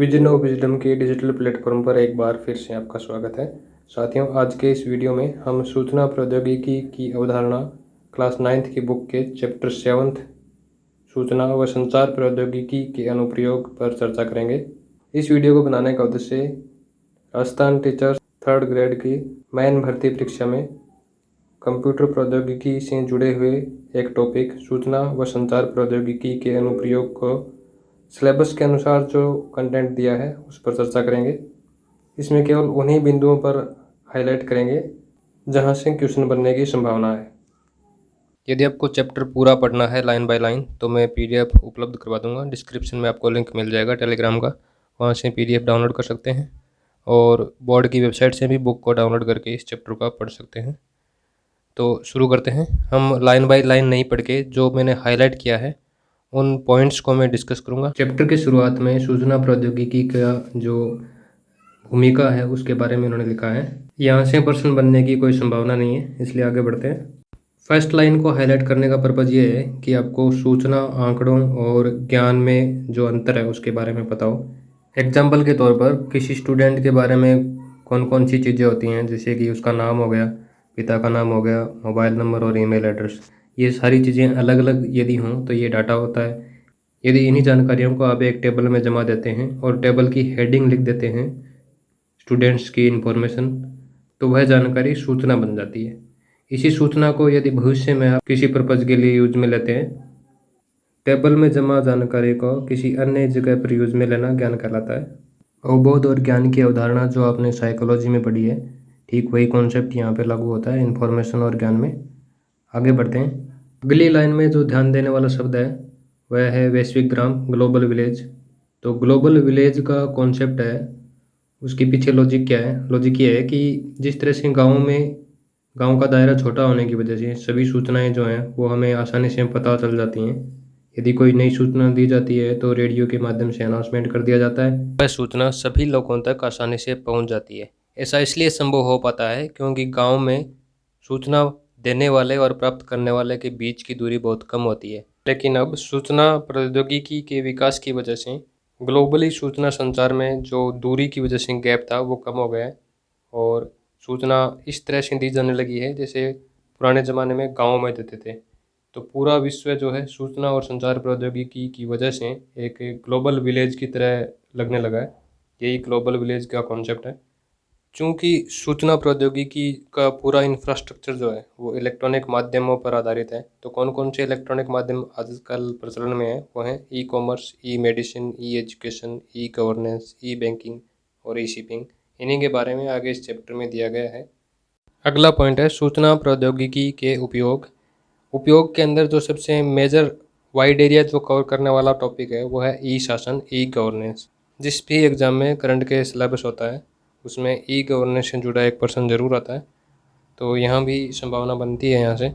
Vision of wisdom के digital platform पर एक बार फिर से आपका स्वागत है। साथियों, आज के इस वीडियो में हम सूचना प्रौद्योगिकी की अवधारणा क्लास 9th की बुक के चैप्टर 7 सूचना व संचार प्रौद्योगिकी के अनुप्रयोग पर चर्चा करेंगे। इस वीडियो को बनाने का उद्देश्य राजस्थान टीचर्स 3rd ग्रेड की मैन भर्ती परीक्षा में कंप्यूटर प्रौद्योगिकी से जुड़े हुए एक टॉपिक सूचना व संचार प्रौद्योगिकी के अनुप्रयोग को सिलेबस के अनुसार जो कंटेंट दिया है उस पर चर्चा करेंगे। इसमें केवल उन्हीं बिंदुओं पर हाईलाइट करेंगे जहां से क्वेश्चन बनने की संभावना है। यदि आपको चैप्टर पूरा पढ़ना है लाइन बाय लाइन तो मैं पीडीएफ उपलब्ध करवा दूंगा। डिस्क्रिप्शन में आपको लिंक मिल जाएगा टेलीग्राम का, वहां से पीडीएफ डाउनलोड कर सकते हैं और बोर्ड की वेबसाइट से भी बुक को डाउनलोड करके इस चैप्टर को आप पढ़ सकते हैं। तो शुरू करते हैं। हम लाइन बाय लाइन नहीं पढ़ के जो मैंने हाईलाइट किया है उन पॉइंट्स को मैं डिस्कस करूंगा। चैप्टर के शुरुआत में सूचना प्रौद्योगिकी का जो भूमिका है उसके बारे में उन्होंने लिखा है। यहाँ से प्रश्न बनने की कोई संभावना नहीं है, इसलिए आगे बढ़ते हैं। फर्स्ट लाइन को हाईलाइट करने का पर्पज़ ये है कि आपको सूचना, आंकड़ों और ज्ञान में जो अंतर है उसके बारे में पता हो। एग्जाम्पल के तौर पर किसी स्टूडेंट के बारे में कौन कौन सी चीज़ें होती हैं, जैसे कि उसका नाम हो गया, पिता का नाम हो गया, मोबाइल नंबर और ईमेल एड्रेस। ये सारी चीज़ें अलग अलग यदि हों तो ये डाटा होता है। यदि इन्हीं जानकारियों को आप एक टेबल में जमा देते हैं और टेबल की हेडिंग लिख देते हैं स्टूडेंट्स की इन्फॉर्मेशन, तो वह जानकारी सूचना बन जाती है। इसी सूचना को यदि भविष्य में आप किसी पर्पज़ के लिए यूज में लेते हैं, टेबल में जमा जानकारी को किसी अन्य जगह पर यूज में लेना ज्ञान कहलाता है। अवबोध और ज्ञान की अवधारणा जो आपने साइकोलॉजी में पढ़ी है, ठीक वही कॉन्सेप्ट यहाँ पे लागू होता है इन्फॉर्मेशन और ज्ञान में। आगे बढ़ते हैं। अगली लाइन में जो ध्यान देने वाला शब्द है वह है वैश्विक ग्राम, ग्लोबल विलेज। तो ग्लोबल विलेज का कॉन्सेप्ट है, उसके पीछे लॉजिक क्या है? लॉजिक ये है कि जिस तरह से गांव का दायरा छोटा होने की वजह से सभी सूचनाएं जो हैं वो हमें आसानी से पता चल जाती हैं। यदि कोई नई सूचना दी जाती है तो रेडियो के माध्यम से अनाउंसमेंट कर दिया जाता है, वह सूचना सभी लोगों तक आसानी से पहुंच जाती है। ऐसा इसलिए संभव हो पाता है क्योंकि गाँव में सूचना देने वाले और प्राप्त करने वाले के बीच की दूरी बहुत कम होती है। लेकिन अब सूचना प्रौद्योगिकी के विकास की वजह से ग्लोबली सूचना संचार में जो दूरी की वजह से गैप था वो कम हो गया है और सूचना इस तरह से दी जाने लगी है जैसे पुराने ज़माने में गाँव में देते थे। तो पूरा विश्व जो है सूचना और संचार प्रौद्योगिकी की वजह से एक ग्लोबल विलेज की तरह लगने लगा है। यही ग्लोबल विलेज का कॉन्सेप्ट है। चूँकि सूचना प्रौद्योगिकी का पूरा इंफ्रास्ट्रक्चर जो है वो इलेक्ट्रॉनिक माध्यमों पर आधारित है, तो कौन कौन से इलेक्ट्रॉनिक माध्यम आजकल प्रचलन में है वो हैं ई कॉमर्स, ई मेडिसिन, ई एजुकेशन, ई गवर्नेंस, ई बैंकिंग और ई शिपिंग। इन्हीं के बारे में आगे इस चैप्टर में दिया गया है। अगला पॉइंट है सूचना प्रौद्योगिकी के उपयोग। उपयोग के अंदर जो सबसे मेजर वाइड एरिया जो कवर करने वाला टॉपिक है वो है ई शासन, ई गवर्नेंस। जिस भी एग्ज़ाम में करंट के सिलेबस होता है उसमें ई गवर्नेंस से जुड़ा एक पर्सन ज़रूर आता है, तो यहाँ भी संभावना बनती है यहाँ से।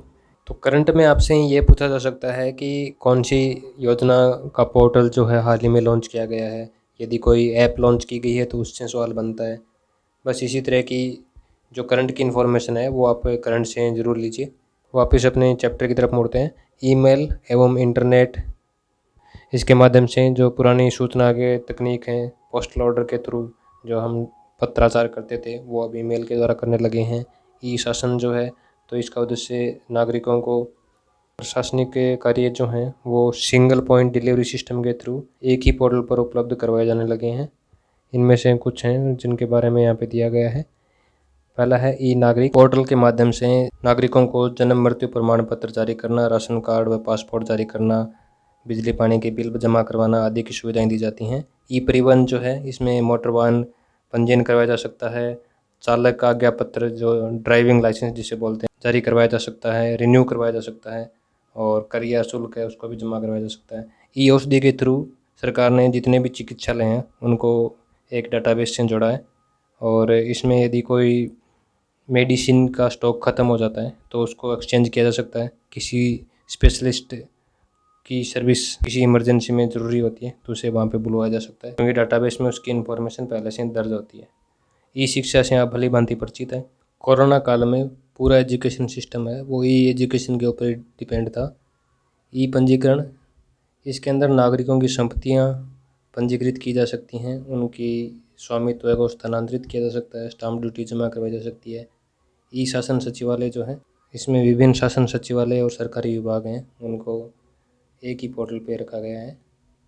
तो करंट में आपसे ये पूछा जा सकता है कि कौन सी योजना का पोर्टल जो है हाल ही में लॉन्च किया गया है। यदि कोई ऐप लॉन्च की गई है तो उससे सवाल बनता है। बस इसी तरह की जो करंट की इन्फॉर्मेशन है वो आप करंट से ज़रूर लीजिए। वापस अपने चैप्टर की तरफ मुड़ते हैं। ईमेल एवं इंटरनेट, इसके माध्यम से जो पुरानी सूचना के तकनीक हैं, पोस्टल ऑर्डर के थ्रू जो हम पत्राचार करते थे वो अब ईमेल के द्वारा करने लगे हैं। ई शासन जो है तो इसका उद्देश्य नागरिकों को प्रशासनिक कार्य जो हैं वो सिंगल पॉइंट डिलीवरी सिस्टम के थ्रू एक ही पोर्टल पर उपलब्ध करवाए जाने लगे हैं। इनमें से कुछ हैं जिनके बारे में यहाँ पे दिया गया है। पहला है ई नागरिक। पोर्टल के माध्यम से नागरिकों को जन्म मृत्यु प्रमाण पत्र जारी करना, राशन कार्ड व पासपोर्ट जारी करना, बिजली पानी के बिल जमा करवाना आदि की सुविधाएं दी जाती हैं। ई परिवहन जो है इसमें मोटर वाहन पंजीयन करवाया जा सकता है, चालक आज्ञा पत्र जो ड्राइविंग लाइसेंस जिसे बोलते हैं जारी करवाया जा सकता है, रिन्यू करवाया जा सकता है और करियर शुल्क है उसको भी जमा करवाया जा सकता है। ई औषधि के थ्रू सरकार ने जितने भी चिकित्सालय हैं उनको एक डाटाबेस से जोड़ा है और इसमें यदि कोई मेडिसिन का स्टॉक ख़त्म हो जाता है तो उसको एक्सचेंज किया जा सकता है। किसी स्पेशलिस्ट की सर्विस किसी इमरजेंसी में ज़रूरी होती है तो उसे वहाँ पे बुलवाया जा सकता है क्योंकि डाटाबेस में उसकी इन्फॉर्मेशन पहले से दर्ज होती है। ई शिक्षा से आप भली भांति परिचित है। कोरोना काल में पूरा एजुकेशन सिस्टम है वो ई एजुकेशन के ऊपर डिपेंड था। ई पंजीकरण, इसके अंदर नागरिकों की संपत्तियाँ, पंजीकृत की जा सकती हैं, उनकी स्वामित्व को स्थानांतरित किया जा सकता है, स्टाम्प ड्यूटी जमा करवाई जा सकती है। ई शासन सचिवालय जो है, इसमें विभिन्न शासन सचिवालय और सरकारी विभाग हैं, उनको एक ही पोर्टल पे रखा गया है।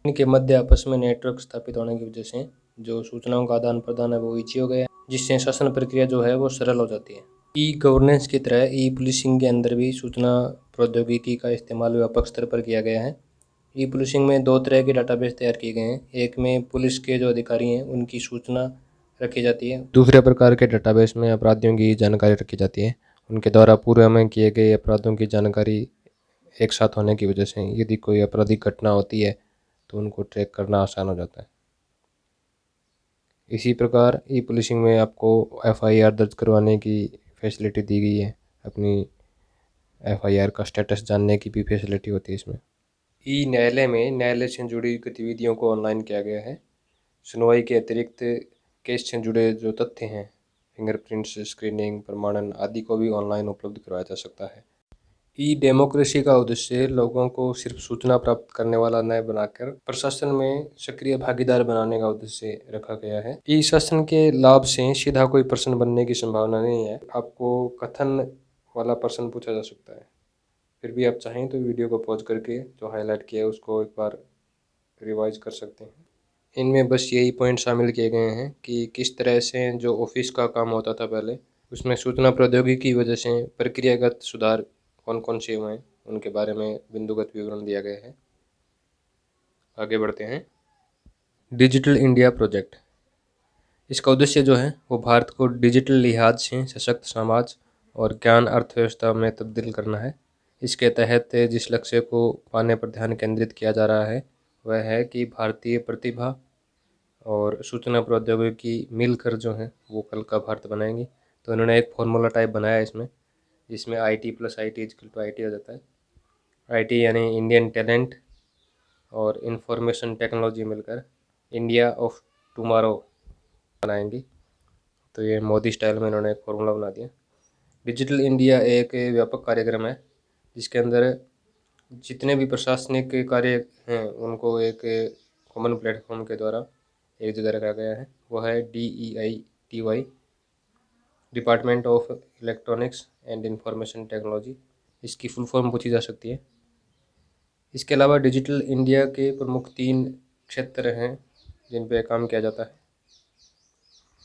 इनके मध्य आपस में नेटवर्क स्थापित होने की वजह से जो सूचनाओं का आदान प्रदान है वो ईजी हो गया है, जिससे शासन प्रक्रिया जो है वो सरल हो जाती है। ई गवर्नेंस की तरह ई पुलिसिंग के अंदर भी सूचना प्रौद्योगिकी का इस्तेमाल व्यापक स्तर पर किया गया है। ई पुलिसिंग में दो तरह के डाटाबेस तैयार किए गए हैं। एक में पुलिस के जो अधिकारी हैं उनकी सूचना रखी जाती है, दूसरे प्रकार के डाटाबेस में अपराधियों की जानकारी रखी जाती है, उनके द्वारा पूर्व में किए गए अपराधों की जानकारी एक साथ होने की वजह से यदि कोई आपराधिक घटना होती है तो उनको ट्रैक करना आसान हो जाता है। इसी प्रकार ई पुलिसिंग में आपको FIR दर्ज करवाने की फैसिलिटी दी गई है, अपनी FIR का स्टेटस जानने की भी फैसिलिटी होती है इसमें। ई न्यायालय में न्यायालय से जुड़ी गतिविधियों को ऑनलाइन किया गया है। सुनवाई के अतिरिक्त केस से जुड़े जो तथ्य हैं, फिंगरप्रिंट्स, स्क्रीनिंग, प्रमाणन आदि को भी ऑनलाइन उपलब्ध करवाया जा सकता है। ई डेमोक्रेसी का उद्देश्य लोगों को सिर्फ सूचना प्राप्त करने वाला न बनाकर प्रशासन में सक्रिय भागीदार बनाने का उद्देश्य रखा गया है। ई शासन के लाभ से सीधा कोई प्रश्न बनने की संभावना नहीं है, आपको कथन वाला प्रश्न पूछा जा सकता है। फिर भी आप चाहें तो वीडियो को पॉज करके जो हाईलाइट किया है उसको एक बार रिवाइज कर सकते हैं। इनमें बस यही पॉइंट शामिल किए गए हैं कि किस तरह से जो ऑफिस का काम होता था पहले, उसमें सूचना प्रौद्योगिकी की वजह से प्रक्रियागत सुधार कौन कौन से हुए हैं उनके बारे में बिंदुगत विवरण दिया गया है। आगे बढ़ते हैं। डिजिटल इंडिया प्रोजेक्ट, इसका उद्देश्य जो है वो भारत को डिजिटल लिहाज से सशक्त समाज और ज्ञान अर्थव्यवस्था में तब्दील करना है। इसके तहत जिस लक्ष्य को पाने पर ध्यान केंद्रित किया जा रहा है वह है कि भारतीय प्रतिभा और सूचना प्रौद्योगिकी मिलकर जो है वो कल का भारत बनाएंगी। तो उन्होंने एक फॉर्मूला टाइप बनाया इसमें, जिसमें IT + IT = IT हो जाता है। IT यानी इंडियन टैलेंट और इंफॉर्मेशन टेक्नोलॉजी मिलकर इंडिया ऑफ टुमारो बनाएंगी। तो ये मोदी स्टाइल में इन्होंने एक फॉर्मूला बना दिया। डिजिटल इंडिया एक व्यापक कार्यक्रम है जिसके अंदर जितने भी प्रशासनिक कार्य हैं उनको एक कॉमन प्लेटफॉर्म के द्वारा एक जगह रखा गया है। वो है DEITY, department of electronics and information technology. इसकी फुल फॉर्म पूछी जा सकती है। इसके अलावा डिजिटल इंडिया के प्रमुख 3 क्षेत्र हैं जिन पे काम किया जाता है।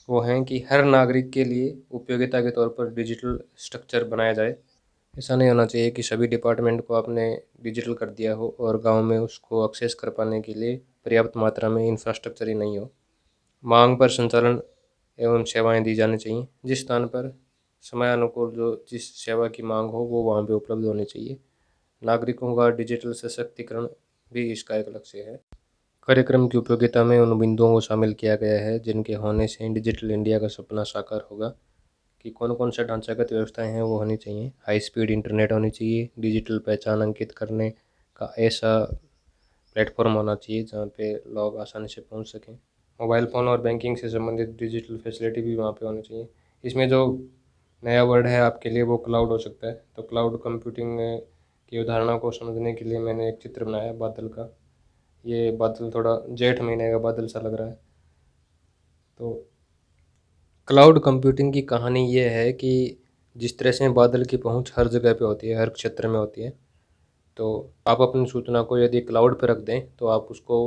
वो हैं कि हर नागरिक के लिए उपयोगिता के तौर पर डिजिटल स्ट्रक्चर बनाया जाए। ऐसा नहीं होना चाहिए कि सभी डिपार्टमेंट को आपने डिजिटल कर दिया हो और गांव में उसको एक्सेस कर पाने के लिए पर्याप्त मात्रा में इंफ्रास्ट्रक्चर ही नहीं हो। मांग पर संचालन एवं सेवाएं दी जानी चाहिए। जिस स्थान पर समयानुकूल जो जिस सेवा की मांग हो वो वहाँ पे उपलब्ध होनी चाहिए। नागरिकों का डिजिटल सशक्तिकरण भी इसका एक लक्ष्य है। कार्यक्रम की उपयोगिता में उन बिंदुओं को शामिल किया गया है जिनके होने से डिजिटल इंडिया का सपना साकार होगा। कि कौन कौन सा ढांचागत व्यवस्थाएं हैं वो होनी चाहिए। हाई स्पीड इंटरनेट होनी चाहिए, डिजिटल पहचान अंकित करने का ऐसा प्लेटफॉर्म होना चाहिए जहाँ पे लोग आसानी से पहुँच सकें। मोबाइल फ़ोन और बैंकिंग से संबंधित डिजिटल फैसिलिटी भी वहाँ पे होनी चाहिए। इसमें जो नया वर्ड है आपके लिए वो क्लाउड हो सकता है। तो क्लाउड कंप्यूटिंग की अवधारणा को समझने के लिए मैंने एक चित्र बनाया बादल का। ये बादल थोड़ा जेठ महीने का बादल सा लग रहा है। तो क्लाउड कंप्यूटिंग की कहानी ये है कि जिस तरह से बादल की पहुंच हर जगह पे होती है, हर क्षेत्र में होती है, तो आप अपनी सूचना को यदि क्लाउड पर रख दें तो आप उसको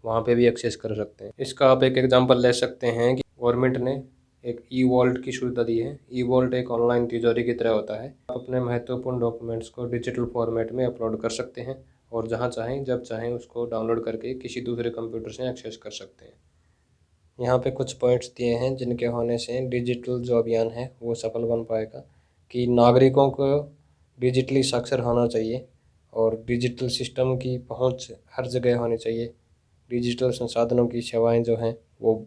वहाँ पे भी एक्सेस कर सकते हैं। इसका आप एक एग्जांपल ले सकते हैं कि गवर्नमेंट ने एक ई-वॉलेट की सुविधा दी है। ई-वॉलेट एक ऑनलाइन तिजोरी की तरह होता है। आप अपने महत्वपूर्ण डॉक्यूमेंट्स को डिजिटल फॉर्मेट में अपलोड कर सकते हैं और जहाँ चाहें जब चाहें उसको डाउनलोड करके किसी दूसरे कंप्यूटर से एक्सेस कर सकते हैं। यहाँ पे कुछ पॉइंट्स दिए हैं जिनके होने से डिजिटल जो अभियान है वो सफल बन पाएगा। कि नागरिकों को डिजिटली साक्षर होना चाहिए और डिजिटल सिस्टम की पहुँच हर जगह होनी चाहिए। डिजिटल संसाधनों की सेवाएं जो हैं वो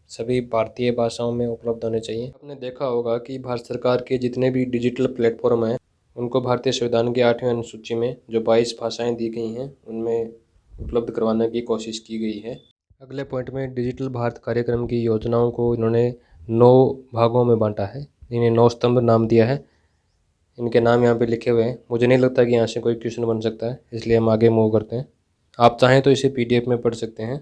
सभी भारतीय भाषाओं में उपलब्ध होने चाहिए। आपने देखा होगा कि भारत सरकार के जितने भी डिजिटल प्लेटफॉर्म हैं उनको भारतीय संविधान की 8वीं अनुसूची में जो 22 भाषाएँ दी गई हैं उनमें उपलब्ध करवाने की कोशिश की गई है। अगले पॉइंट में डिजिटल भारत कार्यक्रम की योजनाओं को इन्होंने 9 भागों में बांटा है। इन्हें 9 स्तंभ नाम दिया है। इनके नाम यहाँ पे लिखे हुए हैं। मुझे नहीं लगता कि यहाँ से कोई क्वेश्चन बन सकता है, इसलिए हम आगे मूव करते हैं। आप चाहें तो इसे PDF में पढ़ सकते हैं।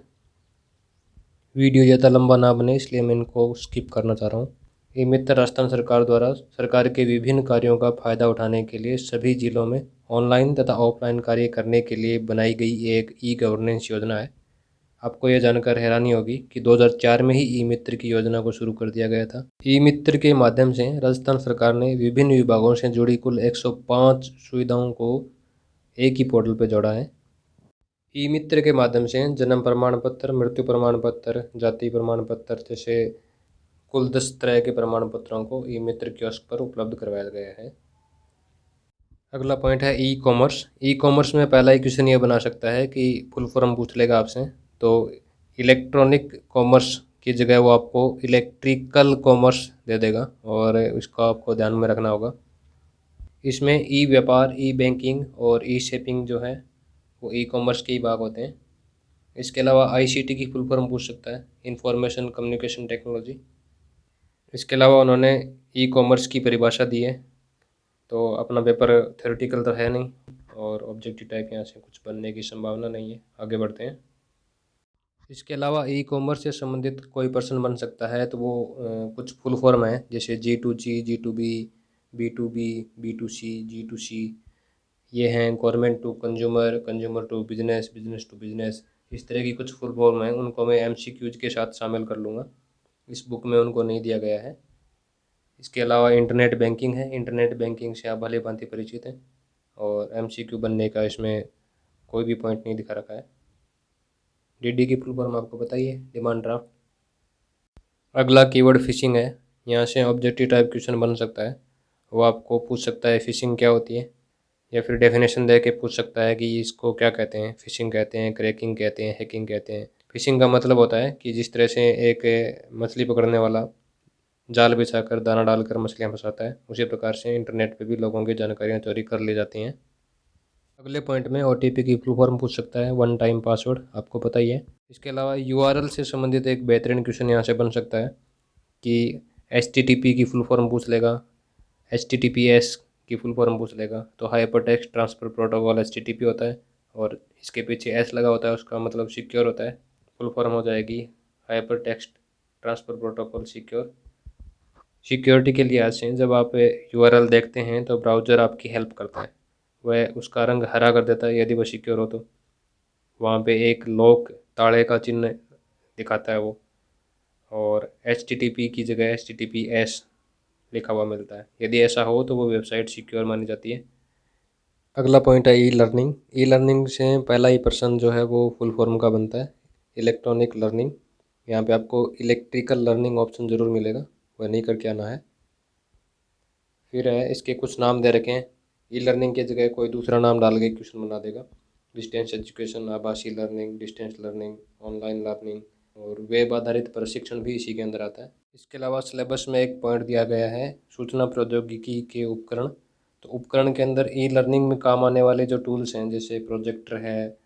वीडियो ज़्यादा लंबा ना बने इसलिए मैं इनको स्किप करना चाह रहा हूँ। ई मित्र राजस्थान सरकार द्वारा सरकार के विभिन्न कार्यों का फ़ायदा उठाने के लिए सभी जिलों में ऑनलाइन तथा ऑफलाइन कार्य करने के लिए बनाई गई एक ई गवर्नेंस योजना है। आपको यह जानकर हैरानी होगी कि 2004 में ही ई मित्र की योजना को शुरू कर दिया गया था। ई मित्र के माध्यम से राजस्थान सरकार ने विभिन्न विभागों से जुड़ी कुल 105 सुविधाओं को एक ही पोर्टल पर जोड़ा है। ई मित्र के माध्यम से जन्म प्रमाण पत्र, मृत्यु प्रमाण पत्र, जाति प्रमाण पत्र जैसे कुल 10 तरह के प्रमाण पत्रों को ई मित्र कियोस्क पर उपलब्ध करवाया गया है। अगला पॉइंट है ई कॉमर्स। ई कॉमर्स में पहला ही क्वेश्चन ये बना सकता है कि फुल फॉर्म पूछ लेगा आपसे, तो इलेक्ट्रॉनिक कॉमर्स की जगह वो आपको इलेक्ट्रिकल कॉमर्स दे देगा और इसका आपको ध्यान में रखना होगा। इसमें ई व्यापार, ई बैंकिंग और ई शॉपिंग जो है वो ई कॉमर्स के ही भाग होते हैं। इसके अलावा आईसीटी की फुल फॉर्म पूछ सकता है, इंफॉर्मेशन कम्युनिकेशन टेक्नोलॉजी। इसके अलावा उन्होंने ई कॉमर्स की परिभाषा दी है, तो अपना पेपर थ्योरेटिकल तो है नहीं और ऑब्जेक्टिव टाइप यहाँ से कुछ बनने की संभावना नहीं है। आगे बढ़ते हैं। इसके अलावा ई कॉमर्स से संबंधित कोई पर्सन बन सकता है, तो वो कुछ फुल फॉर्म है जैसे G2G, G2B, B2B, B2C, G2C। ये हैं government to consumer, consumer to business, business to business. इस तरह की कुछ फुल फॉर्म हैं, उनको मैं एमसीक्यूज के साथ शामिल कर लूँगा। इस बुक में उनको नहीं दिया गया है। इसके अलावा इंटरनेट बैंकिंग है। इंटरनेट बैंकिंग से आप भली भांति परिचित हैं और एमसीक्यू बनने का इसमें कोई भी पॉइंट नहीं दिखा रखा है। डीडी की फुल फॉर्म आपको बताइए, डिमांड ड्राफ्ट। अगला कीवर्ड फिशिंग है। यहाँ से ऑब्जेक्टिव टाइप क्वेश्चन बन सकता है। वो आपको पूछ सकता है फिशिंग क्या होती है, या फिर डेफिनेशन दे के पूछ सकता है कि इसको क्या कहते हैं। फिशिंग कहते हैं, क्रैकिंग कहते हैं, हैकिंग कहते हैं। फिशिंग का मतलब होता है कि जिस तरह से एक मछली पकड़ने वाला जाल बिछाकर दाना डालकर मछलियाँ फंसाता है, उसी प्रकार से इंटरनेट पे भी लोगों की जानकारियाँ चोरी कर ली जाती हैं। अगले पॉइंट में ओटीपी की फुल फॉर्म पूछ सकता है, वन टाइम पासवर्ड, आपको पता ही है। इसके अलावा यूआरएल से संबंधित एक बेहतरीन क्वेश्चन यहाँ से बन सकता है कि एचटीटीपी की फुल फॉर्म पूछ लेगा, एचटीटीपीएस की फुल फॉर्म पूछ लेगा। तो hyper text transfer protocol HTTP होता है और इसके पीछे एस लगा होता है, उसका मतलब सिक्योर होता है। फुल फॉर्म हो जाएगी hyper text transfer protocol secure. Security के लिहाज से जब आप यूआरएल देखते हैं तो ब्राउज़र आपकी हेल्प करता है, वह उसका रंग हरा कर देता है यदि वह सिक्योर हो। तो वहाँ पे एक लॉक ताले का चिन्ह दिखाता है वो, और एचटीटीपी की जगह एचटीटीपीएस लिखा हुआ मिलता है। यदि ऐसा हो तो वो वेबसाइट सिक्योर मानी जाती है। अगला पॉइंट है ई लर्निंग। ई लर्निंग से पहला ही पर्सन जो है वो फुल फॉर्म का बनता है, इलेक्ट्रॉनिक लर्निंग। यहाँ पे आपको इलेक्ट्रिकल लर्निंग ऑप्शन ज़रूर मिलेगा, वह नहीं करके आना है। फिर है इसके कुछ नाम दे रखे हैं। ई लर्निंग की जगह कोई दूसरा नाम डाल के क्वेश्चन बना देगा। डिस्टेंस एजुकेशन, आभासी learning, distance learning, online learning और वेब आधारित प्रशिक्षण भी इसी के अंदर आता है। इसके अलावा सिलेबस में एक पॉइंट दिया गया है, सूचना प्रौद्योगिकी के उपकरण। तो उपकरण के अंदर ई लर्निंग में काम आने वाले जो टूल्स हैं, जैसे प्रोजेक्टर है,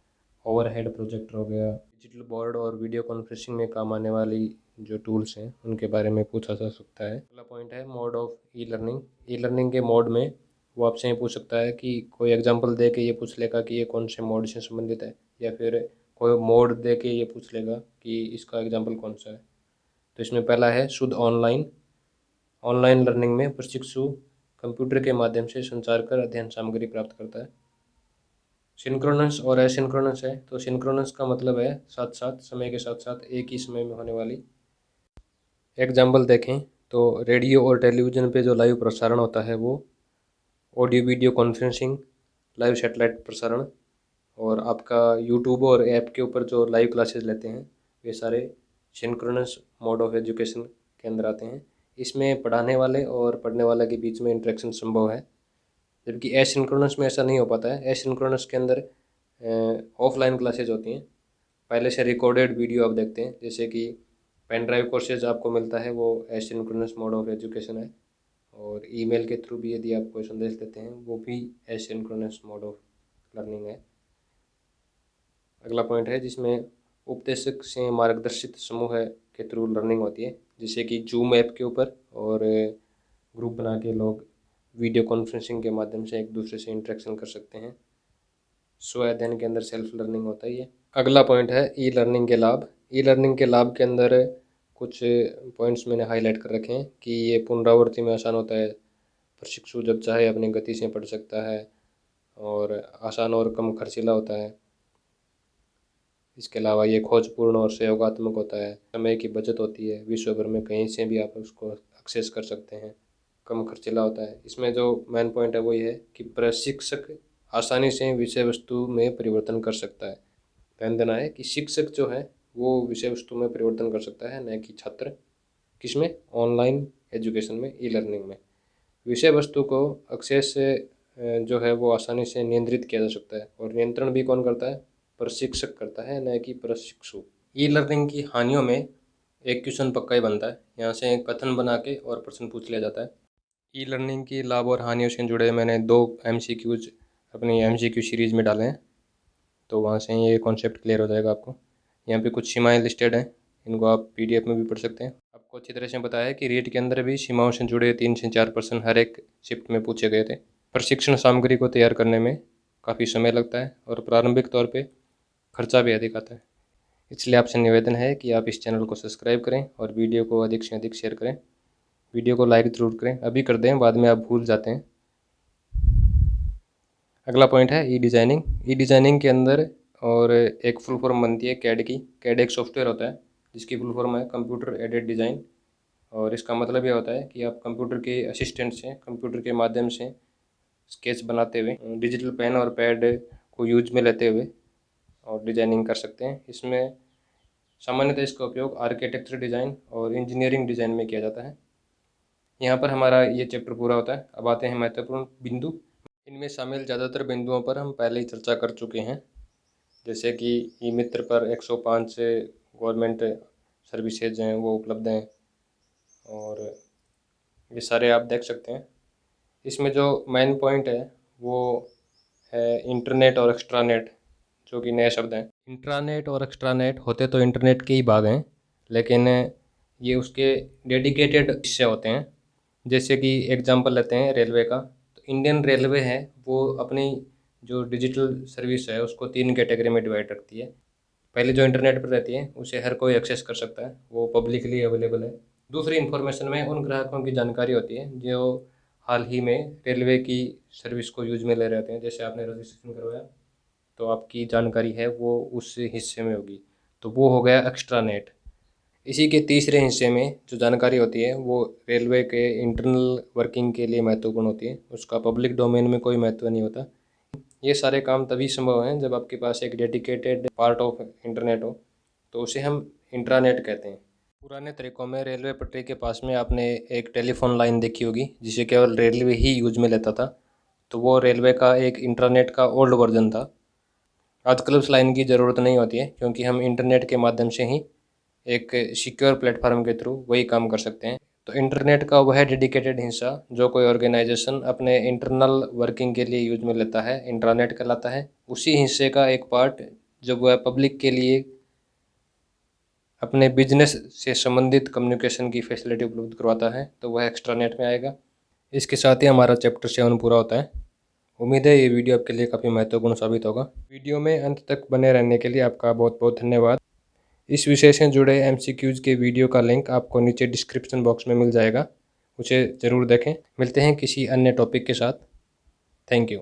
ओवरहेड प्रोजेक्टर हो गया, डिजिटल बोर्ड और वीडियो कॉन्फ्रेंसिंग में काम आने वाली जो टूल्स हैं उनके बारे में पूछा जा सकता है। अगला पॉइंट है mode of e learning. E learning के मोड में वो आपसे ये पूछ सकता है कि कोई एग्जांपल दे के ये पूछ लेगा कि ये कौन से मोड से संबंधित है, या फिर कोई मोड दे के ये पूछ लेगा कि इसका एग्जांपल कौन सा है। तो इसमें पहला है शुद्ध ऑनलाइन। ऑनलाइन लर्निंग में प्रशिक्षु कंप्यूटर के माध्यम से संचार कर अध्ययन सामग्री प्राप्त करता है। सिंक्रोनस और एसिंक्रोनस है। तो सिंक्रोनस का मतलब है साथ साथ, समय के साथ साथ एक ही समय में होने वाली। एग्जाम्पल देखें तो रेडियो और टेलीविज़न पे जो लाइव प्रसारण होता है वो, audio video conferencing, live satellite प्रसारण, और आपका यूट्यूब और ऐप के ऊपर जो लाइव क्लासेस लेते हैं, वे सारे सिंक्रोनस मोड ऑफ एजुकेशन के अंदर आते हैं। इसमें पढ़ाने वाले और पढ़ने वाले के बीच में इंटरेक्शन संभव है, जबकि एसिंक्रोनस में ऐसा नहीं हो पाता है। एसिंक्रोनस के अंदर ऑफलाइन क्लासेज होती हैं, पहले से रिकॉर्डेड वीडियो आप देखते हैं, जैसे कि पेन ड्राइव कोर्सेज आपको मिलता है, वो एसिंक्रोनस मोड ऑफ एजुकेशन है। और ईमेल के थ्रू भी यदि आप कोई संदेश देते हैं वो भी एसिंक्रोनस मोड ऑफ लर्निंग है। अगला पॉइंट है जिसमें उपदेशक से मार्गदर्शित समूह के थ्रू लर्निंग होती है, जैसे कि जूम ऐप के ऊपर, और ग्रुप बना के लोग वीडियो कॉन्फ्रेंसिंग के माध्यम से एक दूसरे से इंटरेक्शन कर सकते हैं। स्व अध्ययन के अंदर सेल्फ लर्निंग होता ही है। अगला पॉइंट है ई लर्निंग के लाभ। ई लर्निंग के लाभ के अंदर कुछ पॉइंट्स मैंने हाईलाइट कर रखे हैं कि ये पुनरावृत्ति में आसान होता है, प्रशिक्षु जब चाहे अपनी गति से पढ़ सकता है, और आसान और कम खर्चीला होता है। इसके अलावा ये खोजपूर्ण और सहयोगात्मक होता है, समय की बचत होती है, विश्व भर में कहीं से भी आप उसको एक्सेस कर सकते हैं, कम खर्चीला होता है। इसमें जो मेन पॉइंट है वो ये है कि प्रशिक्षक आसानी से विषय वस्तु में परिवर्तन कर सकता है। ध्यान देना है कि शिक्षक जो है वो विषय वस्तु में परिवर्तन कर सकता है, न कि छात्र। किसमें? ऑनलाइन एजुकेशन में, ई लर्निंग में। विषय वस्तु को एक्सेस जो है वो आसानी से नियंत्रित किया जा सकता है, और नियंत्रण भी कौन करता है? प्रशिक्षक करता है, न कि प्रशिक्षु। ई लर्निंग की हानियों में एक क्वेश्चन पक्का ही बनता है, यहाँ से कथन बना के और प्रश्न पूछ लिया जाता है। ई लर्निंग की लाभ और हानियों से जुड़े मैंने 2 MCQs अपनी MCQ सीरीज़ में डाले हैं, तो वहाँ से ये कॉन्सेप्ट क्लियर हो जाएगा आपको। यहाँ पे कुछ सीमाएं लिस्टेड हैं, इनको आप PDF में भी पढ़ सकते हैं। आपको अच्छी तरह से बताया है कि रीट के अंदर भी सीमाओं से जुड़े 3 से 4 प्रश्न हर एक शिफ्ट में पूछे गए थे। प्रशिक्षण सामग्री को तैयार करने में काफ़ी समय लगता है, और प्रारंभिक तौर पे खर्चा भी अधिक आता है। इसलिए आपसे निवेदन है कि आप इस चैनल को सब्सक्राइब करें और वीडियो को अधिक से अधिक शेयर करें। वीडियो को लाइक ज़रूर करें, अभी कर दें, बाद में आप भूल जाते हैं। अगला पॉइंट है ई डिज़ाइनिंग। ई डिज़ाइनिंग के अंदर और एक फुल फॉर्म बनती है कैड की। कैड एक सॉफ्टवेयर होता है जिसकी फुल फॉर्म है कंप्यूटर एडेड डिज़ाइन, और इसका मतलब ये होता है कि आप कंप्यूटर के असिस्टेंट से, कंप्यूटर के माध्यम से स्केच बनाते हुए, डिजिटल पेन और पैड को यूज में लेते हुए और डिज़ाइनिंग कर सकते हैं। इसमें सामान्यतः इसका उपयोग आर्किटेक्चर डिज़ाइन और इंजीनियरिंग डिज़ाइन में किया जाता है। यहाँ पर हमारा ये चैप्टर पूरा होता है। अब आते हैं महत्वपूर्ण बिंदु। इनमें शामिल ज़्यादातर बिंदुओं पर हम पहले ही चर्चा कर चुके हैं, जैसे कि ई मित्र पर 105 से गवर्नमेंट सर्विसेज हैं वो उपलब्ध हैं, और ये सारे आप देख सकते हैं। इसमें जो मेन पॉइंट है वो है इंटरनेट और एक्स्ट्रानेट, जो कि नए शब्द हैं। इंट्रानेट और एक्स्ट्रानेट होते तो इंटरनेट के ही भाग हैं, लेकिन ये उसके डेडिकेटेड हिस्से होते हैं। जैसे कि एग्जांपल लेते हैं रेलवे का, तो इंडियन रेलवे है वो अपनी जो डिजिटल सर्विस है उसको 3 कैटेगरी में डिवाइड रखती है। पहले जो इंटरनेट पर रहती है उसे हर कोई एक्सेस कर सकता है, वो पब्लिकली अवेलेबल है। दूसरी इन्फॉर्मेशन में उन ग्राहकों की जानकारी होती है जो हाल ही में रेलवे की सर्विस को यूज में ले रहे होते हैं। जैसे आपने रजिस्ट्रेशन करवाया तो आपकी जानकारी है वो उस हिस्से में होगी, तो वो हो गया एक्स्ट्रा नेट। इसी के तीसरे हिस्से में जो जानकारी होती है वो रेलवे के इंटरनल वर्किंग के लिए महत्वपूर्ण होती है, उसका पब्लिक डोमेन में कोई महत्व नहीं होता। ये सारे काम तभी संभव हैं जब आपके पास एक डेडिकेटेड पार्ट ऑफ इंटरनेट हो, तो उसे हम इंट्रानेट कहते हैं। पुराने तरीकों में रेलवे पटरी के पास में आपने एक टेलीफोन लाइन देखी होगी जिसे केवल रेलवे ही यूज में लेता था, तो वो रेलवे का एक इंटरनेट का ओल्ड वर्जन था। आजकल उस लाइन की ज़रूरत नहीं होती है, क्योंकि हम इंटरनेट के माध्यम से ही एक सिक्योर प्लेटफार्म के थ्रू वही काम कर सकते हैं। तो इंटरनेट का वह डेडिकेटेड हिस्सा जो कोई ऑर्गेनाइजेशन अपने इंटरनल वर्किंग के लिए यूज में लेता है, इंट्रानेट कहलाता है। उसी हिस्से का एक पार्ट जब वह पब्लिक के लिए अपने बिजनेस से संबंधित कम्युनिकेशन की फैसिलिटी उपलब्ध करवाता है, तो वह एक्स्ट्रानेट में आएगा। इसके साथ ही हमारा चैप्टर 7 पूरा होता है। उम्मीद है ये वीडियो आपके लिए काफ़ी महत्वपूर्ण साबित होगा। वीडियो में अंत तक बने रहने के लिए आपका बहुत बहुत धन्यवाद। इस विषय से जुड़े MCQs के वीडियो का लिंक आपको नीचे डिस्क्रिप्शन बॉक्स में मिल जाएगा, उसे ज़रूर देखें। मिलते हैं किसी अन्य टॉपिक के साथ। Thank you.